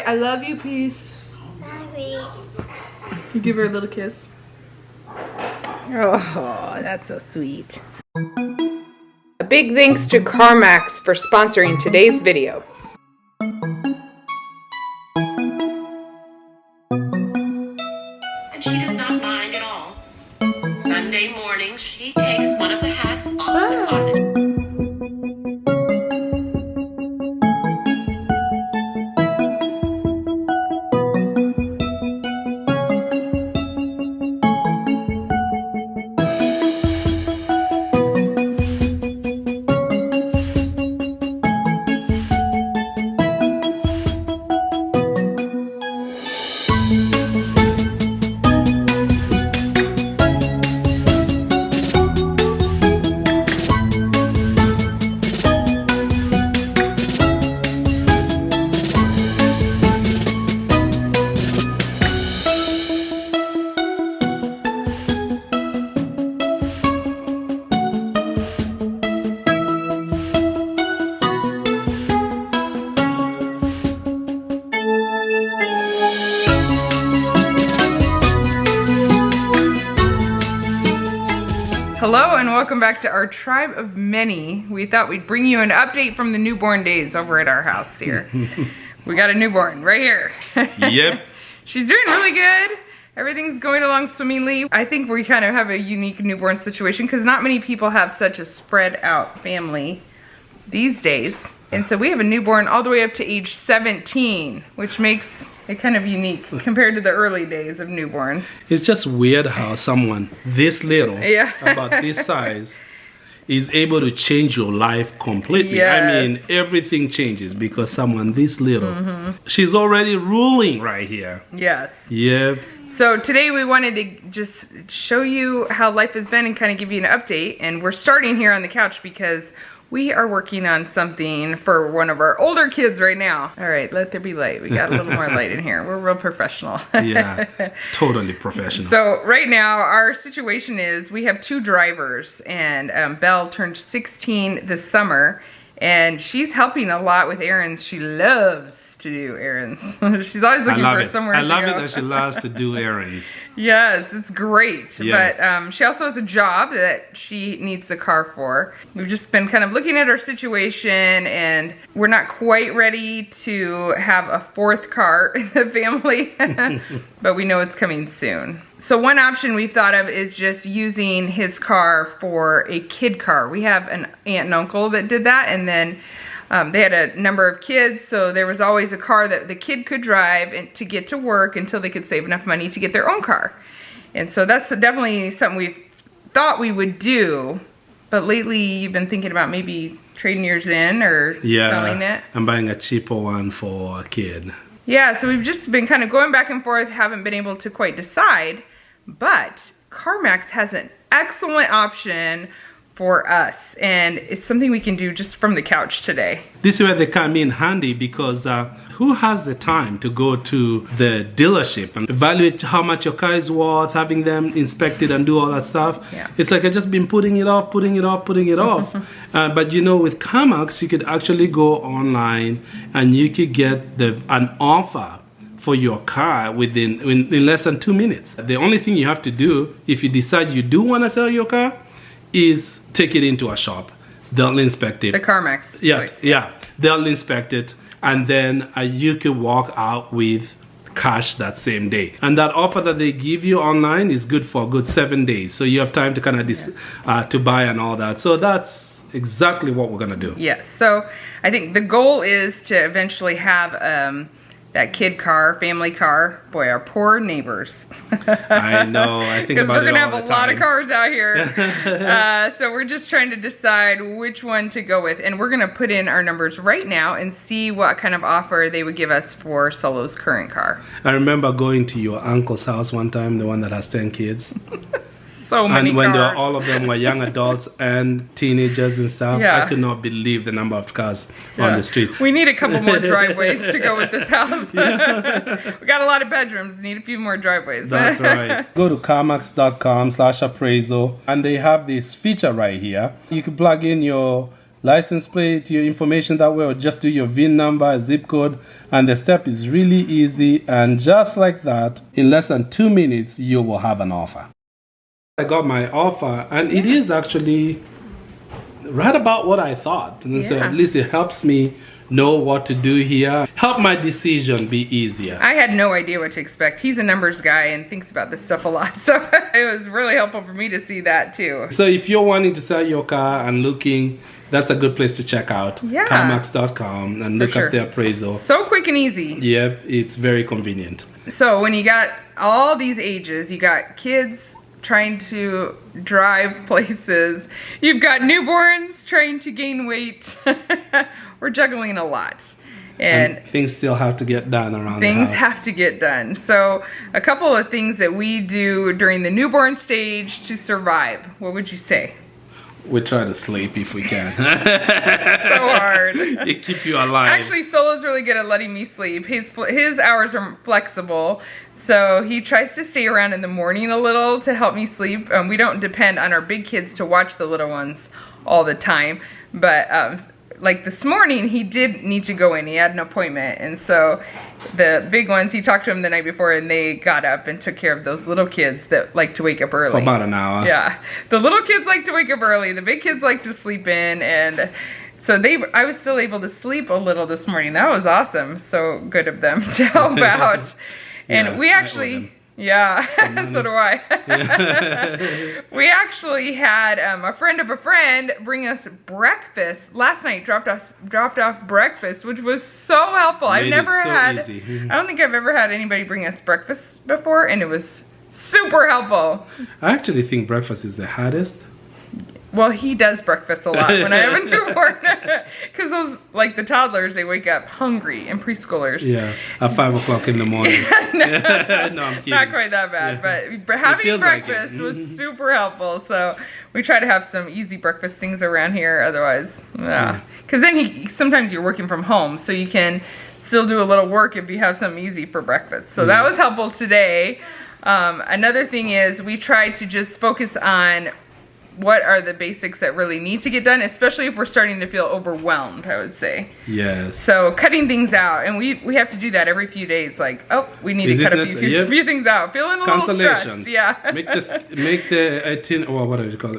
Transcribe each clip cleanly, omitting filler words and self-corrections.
I love you piece. You give her a little kiss. Oh, that's so sweet. A big thanks to CarMax for sponsoring today's video. And she does not mind at all. Sunday morning, she takes one of the hats off the closet. Hello and welcome back to our tribe of many. We thought we'd bring you an update from the newborn days over at our house here. We got a newborn right here. Yep. She's doing really good. Everything's going along swimmingly. I think we kind of have a unique newborn situation because not many people have such a spread out family these days. And so we have a newborn all the way up to age 17, which makes it kind of unique compared to the early days of newborns. It's just weird how someone this little, Yeah. about this size, is able to change your life completely. Yes. I mean, everything changes because someone this little, she's already ruling right here. Yes. Yep. So today we wanted to just show you how life has been and kind of give you an update. And we're starting here on the couch because we are working on something for one of our older kids right now. All right, let there be light. We got a little more light in here. We're real professional. Yeah, totally professional. So right now our situation is we have two drivers, and Belle turned 16 this summer, and she's helping a lot with errands. She loves to do errands. She's always looking for somewhere to go. I love it that she loves to do errands. Yes, it's great. Yes. But she also has a job that she needs the car for. We've just been kind of looking at our situation, and we're not quite ready to have a fourth car in the family, but we know it's coming soon. So one option we've thought of is just using his car for a kid car. We have an aunt and uncle that did that, and then they had a number of kids, so there was always a car that the kid could drive and to get to work until they could save enough money to get their own car. And so that's definitely something we thought we would do, but lately you've been thinking about maybe trading yours in or selling it. I'm buying a cheaper one for a kid. Yeah, so we've just been kind of going back and forth, haven't been able to quite decide, but CarMax has an excellent option for us, and it's something we can do just from the couch today. This is where they come in handy because who has the time to go to the dealership and evaluate how much your car is worth, having them inspected and do all that stuff? Yeah. It's like I've just been putting it off. But you know, with CarMax, you could actually go online and you could get an offer for your car in less than 2 minutes. The only thing you have to do, if you decide you do want to sell your car, is take it into a shop. They'll inspect it. The CarMax. Yeah. They'll inspect it, and then you can walk out with cash that same day. And that offer that they give you online is good for a good 7 days. So you have time to kind of to buy and all that. So that's exactly what we're gonna do. Yes. So I think the goal is to eventually have that kid car, family car. Boy, our poor neighbors. I know. I think about it all the time. Because we're gonna have a lot of cars out here. So we're just trying to decide which one to go with, and we're gonna put in our numbers right now and see what kind of offer they would give us for Solo's current car. I remember going to your uncle's house one time, the one that has 10 kids. So many and when cars. all of them were young adults and teenagers and stuff, Yeah. I could not believe the number of cars on the street. We need a couple more driveways to go with this house. We got a lot of bedrooms, need a few more driveways. That's right. Go to carmax.com/appraisal, and they have this feature right here. You can plug in your license plate, your information that way, or just do your VIN number, zip code, and the step is really easy. And just like that, in less than 2 minutes, you will have an offer. I got my offer, and it is actually right about what I thought. And so at least it helps me know what to do here, help my decision be easier. I had no idea what to expect. He's a numbers guy and thinks about this stuff a lot, so it was really helpful for me to see that too. So if you're wanting to sell your car and looking, that's a good place to check out. CarMax.com and look up the appraisal. So quick and easy. Yep, it's very convenient. So when you got all these ages, you got kids trying to drive places, you've got newborns trying to gain weight. We're juggling a lot. And things still have to get done around things the house. have to get done. So a couple of things that we do during the newborn stage to survive. What would you say? We try to sleep if we can. So hard. It keep you alive. Actually, Solo's really good at letting me sleep. His hours are flexible, so he tries to stay around in the morning a little to help me sleep. We don't depend on our big kids to watch the little ones all the time, but like this morning, he did need to go in. He had an appointment, and so the big ones, he talked to him the night before, and they got up and took care of those little kids that like to wake up early. For about an hour. Yeah. The little kids like to wake up early. The big kids like to sleep in, and so I was still able to sleep a little this morning. That was awesome. So good of them to help out. And we actually... Yeah, so do I. We actually had a friend of a friend bring us breakfast last night. Dropped off breakfast, which was so helpful. I don't think I've ever had anybody bring us breakfast before, and it was super helpful. I actually think breakfast is the hardest. Well, he does breakfast a lot when I have a newborn. Because those, like the toddlers, they wake up hungry, and preschoolers. Yeah, at 5 o'clock in the morning. No, I'm kidding. Not quite that bad, but having breakfast was super helpful. So we try to have some easy breakfast things around here. Otherwise, because then sometimes you're working from home, so you can still do a little work if you have something easy for breakfast. So that was helpful today. Another thing is we try to just focus on what are the basics that really need to get done, especially if we're starting to feel overwhelmed, I would say. Yes. So cutting things out, and we have to do that every few days. Like, oh, we need to cut a few things out. Feeling a little stressed. Yeah.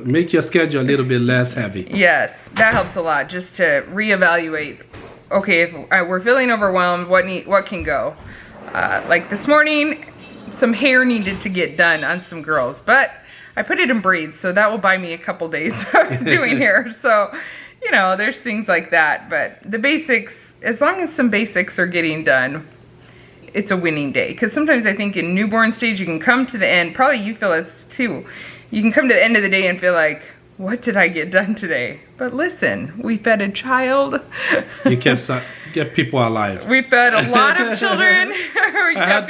Make your schedule a little bit less heavy. Yes, that helps a lot. Just to reevaluate. Okay, if we're feeling overwhelmed, what can go? Like this morning, some hair needed to get done on some girls, but I put it in braids, so that will buy me a couple days of doing hair. So, you know, there's things like that. But the basics, as long as some basics are getting done, it's a winning day. Because sometimes I think in newborn stage, you can come to the end. Probably you feel this too. You can come to the end of the day and feel like, what did I get done today? But listen, we fed a child. You kept people alive. We fed a lot of children. I had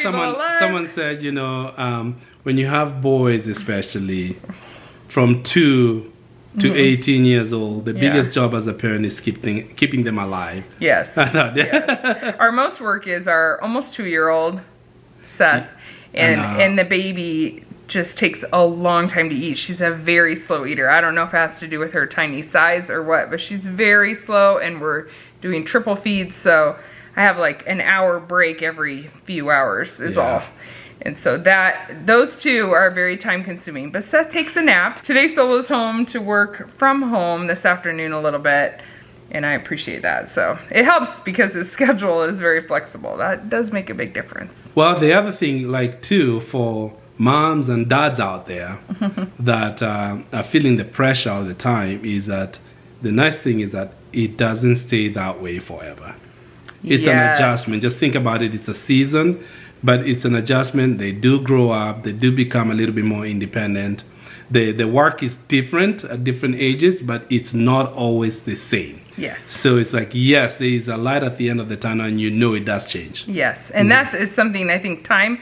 someone said, you know, when you have boys, especially from 2 to 18 years old, the biggest job as a parent is keeping them alive. Yes. Yes. Our most work is our almost 2-year-old Seth, and the baby just takes a long time to eat. She's a very slow eater. I don't know if it has to do with her tiny size or what, but she's very slow, and we're doing triple feeds, so I have like an hour break every few hours is all. And so those two are very time consuming. But Seth takes a nap. Today Solo's home to work from home this afternoon a little bit, and I appreciate that. So it helps because his schedule is very flexible. That does make a big difference. Well, the other thing, like too, for moms and dads out there that are feeling the pressure all the time, is that the nice thing is that it doesn't stay that way forever. It's an adjustment. Just think about it. It's a season, but it's an adjustment. They do grow up. They do become a little bit more independent. The work is different at different ages, but it's not always the same. Yes. So it's like, yes, there is a light at the end of the tunnel, and you know it does change. Yes, and that is something I think time,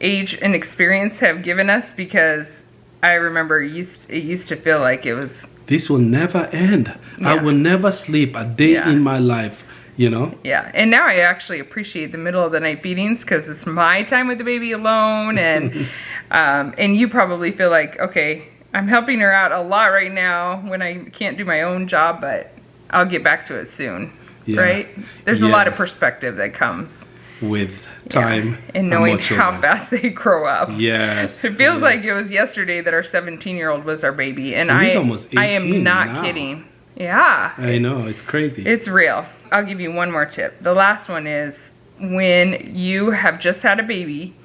age, and experience have given us, because I remember it used to feel like it was... This will never end. I will never sleep a day in my life. You know? Yeah, and now I actually appreciate the middle of the night feedings, because it's my time with the baby alone, and and you probably feel like, okay, I'm helping her out a lot right now when I can't do my own job, but I'll get back to it soon, Yeah. right? There's a lot of Yes. perspective that comes. With time And knowing more how children. fast they grow up. Yes. It feels yeah. like it was yesterday that our 17-year-old was our baby, and He's I almost I am 18 not now. kidding. Yeah. I know, it's crazy. It's real. I'll give you one more tip. The last one is when you have just had a baby,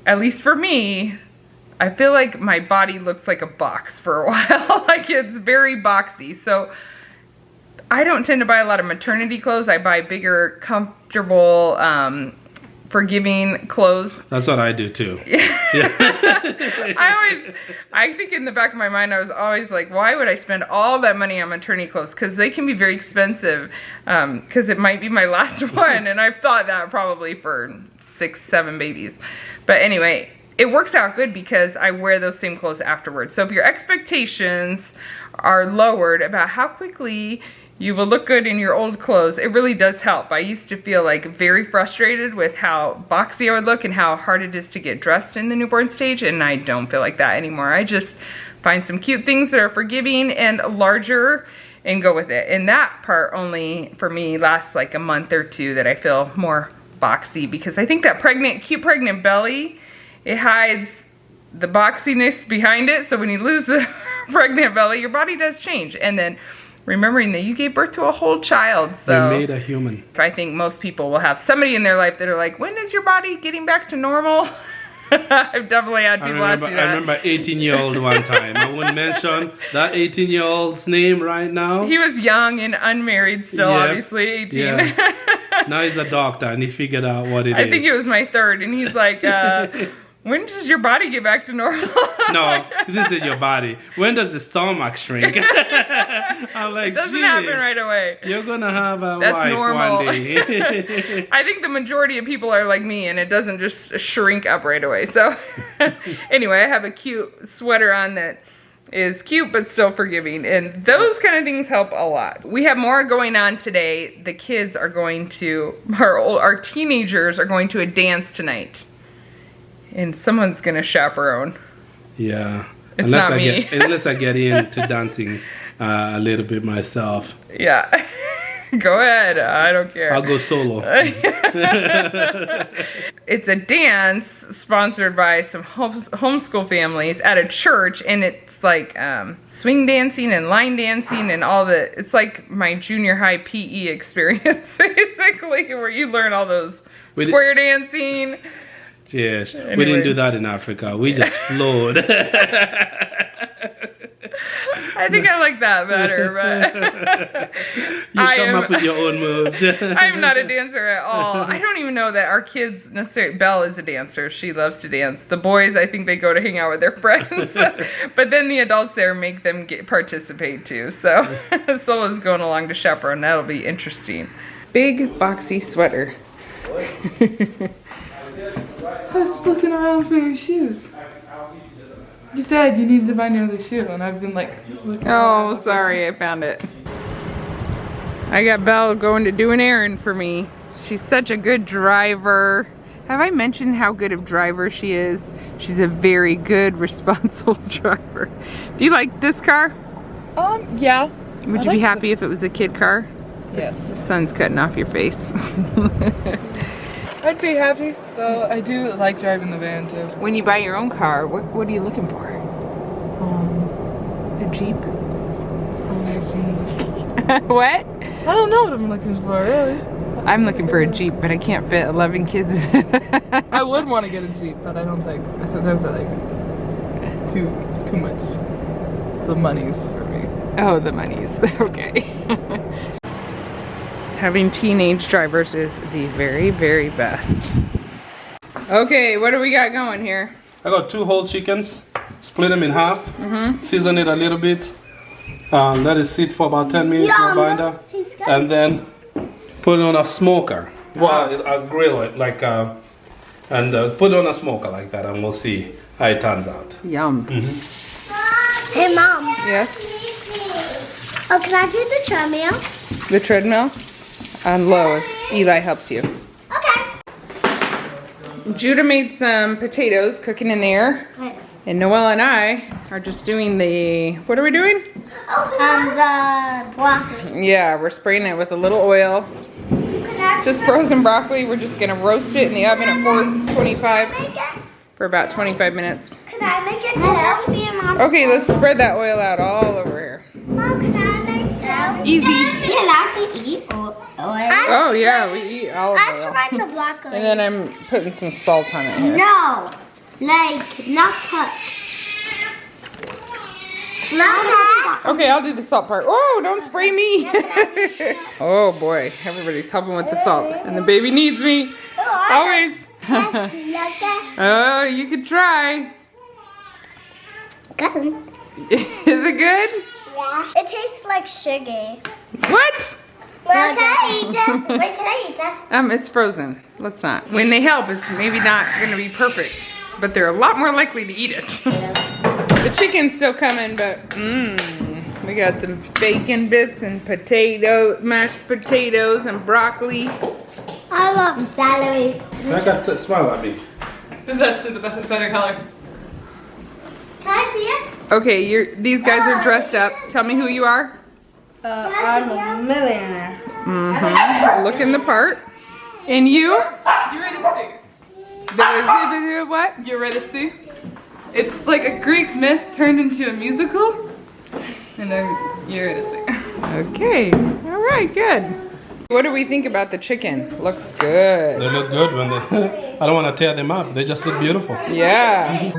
at least for me, I feel like my body looks like a box for a while. Like it's very boxy. So I don't tend to buy a lot of maternity clothes. I buy bigger, comfortable, forgiving clothes. That's what I do too. I think in the back of my mind, I was always like, why would I spend all that money on maternity clothes? Because they can be very expensive, because it might be my last one. And I've thought that probably for 6, 7 babies. But anyway, it works out good because I wear those same clothes afterwards. So if your expectations are lowered about how quickly you will look good in your old clothes, it really does help. I used to feel like very frustrated with how boxy I would look and how hard it is to get dressed in the newborn stage, and I don't feel like that anymore. I just find some cute things that are forgiving and larger and go with it. And that part only, for me, lasts like a month or 2 that I feel more boxy, because I think that cute pregnant belly, it hides the boxiness behind it. So when you lose the pregnant belly, your body does change. And then remembering that you gave birth to a whole child. So You made a human. I think most people will have somebody in their life that are like, when is your body getting back to normal? I've definitely had people ask me that. I remember 18-year-old one time. I wouldn't mention that 18-year-old's name right now. He was young and unmarried still, Yep. obviously, 18. Yeah. Now he's a doctor and he figured out what it is. I think it was my 3rd, and he's like, when does your body get back to normal? No, this is your body. When does the stomach shrink? I'm like, It doesn't happen right away. You're gonna have a That's wife normal. one day. I think the majority of people are like me, and it doesn't just shrink up right away. So anyway, I have a cute sweater on that is cute but still forgiving, and those kind of things help a lot. We have more going on today. The kids are going to, our teenagers are going to a dance tonight, and someone's gonna chaperone. Yeah. It's not me. Unless I get into dancing a little bit myself. Yeah. Go ahead, I don't care. I'll go solo. It's a dance sponsored by some homeschool families at a church, and it's like swing dancing and line dancing and all the, it's like my junior high PE experience, basically, where you learn all those square dancing. Yes, Anyway. we didn't do that in Africa. We just flowed. I think I like that better, but You come up with your own moves. I'm not a dancer at all. I don't even know that our kids necessarily, Belle is a dancer. She loves to dance. The boys, I think they go to hang out with their friends. But then the adults there make them participate too. So Solo's going along to chaperone. That'll be interesting. Big boxy sweater. I was just looking around for your shoes. You said you needed to find another shoe, and I've been like looking Oh, around. sorry, I found it. I got Belle going to do an errand for me. She's such a good driver. Have I mentioned how good of driver she is? She's a very good, responsible driver. Do you like this car? Yeah. Would you be happy if it was a kid car? Yes. The sun's cutting off your face. I'd be happy, though. I do like driving the van too. When you buy your own car, what are you looking for? A Jeep. What? I don't know what I'm looking for, really. I'm looking for a Jeep, but I can't fit 11 kids in it. I would want to get a Jeep, but I don't think. I thought those are like too much. The money's for me. Oh, the money's okay. Having teenage drivers is the very, very best. Okay, what do we got going here? I got 2 whole chickens. Split them in half. Season it a little bit. Let it sit for about 10 minutes in a binder. And then put it on a smoker. Well, I'll grill it like, and put it on a smoker like that, and we'll see how it turns out. Yum. Hey, Mom. Yes? Oh, can I do the treadmill? The treadmill? On low, if Eli helps you. Okay. Judah made some potatoes cooking in there. And Noelle and I are just doing the, what are we doing? The broccoli. Yeah, we're spraying it with a little oil. It's just frozen broccoli. We're just gonna roast it in the oven at 425 for about 25 minutes. Can I make it too? Okay, let's spread that oil out all over here. Mom, can I make too? Easy. We allowed to eat oil. Oh yeah, we eat olive I oil. tried the broccoli. And then I'm putting some salt on it here. No, like not cut. Okay, I'll do the salt part. Oh, don't spray me. Oh boy, everybody's helping with the salt. And the baby needs me. Always. Oh, you could try. Good. Is it good? Yeah. It tastes like sugar. What? Well, can I eat this? Wait, can I eat this? It's frozen. Let's not. When they help, it's maybe not gonna be perfect, but they're a lot more likely to eat it. The chicken's still coming, but we got some bacon bits and mashed potatoes and broccoli. I love celery. Micah, smile at me. This is actually the better color. Can I see it? Okay, these guys are dressed up. Tell me who you are. I'm a millionaire. Looking the part. And you? You ready to see? What? You ready to see? It's like a Greek myth turned into a musical. And you're ready to see. Okay. All right, good. What do we think about the chicken? Looks good. They look good when they. I don't want to tear them up. They just look beautiful. Yeah.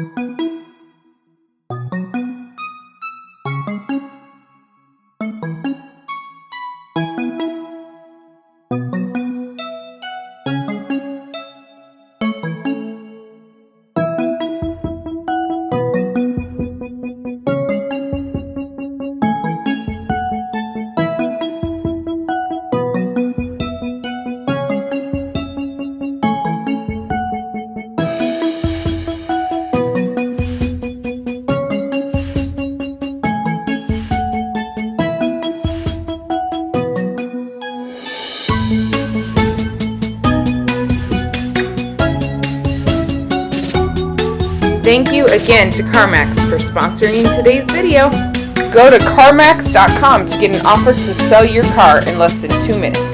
Thank you again to CarMax for sponsoring today's video. Go to CarMax.com to get an offer to sell your car in less than 2 minutes.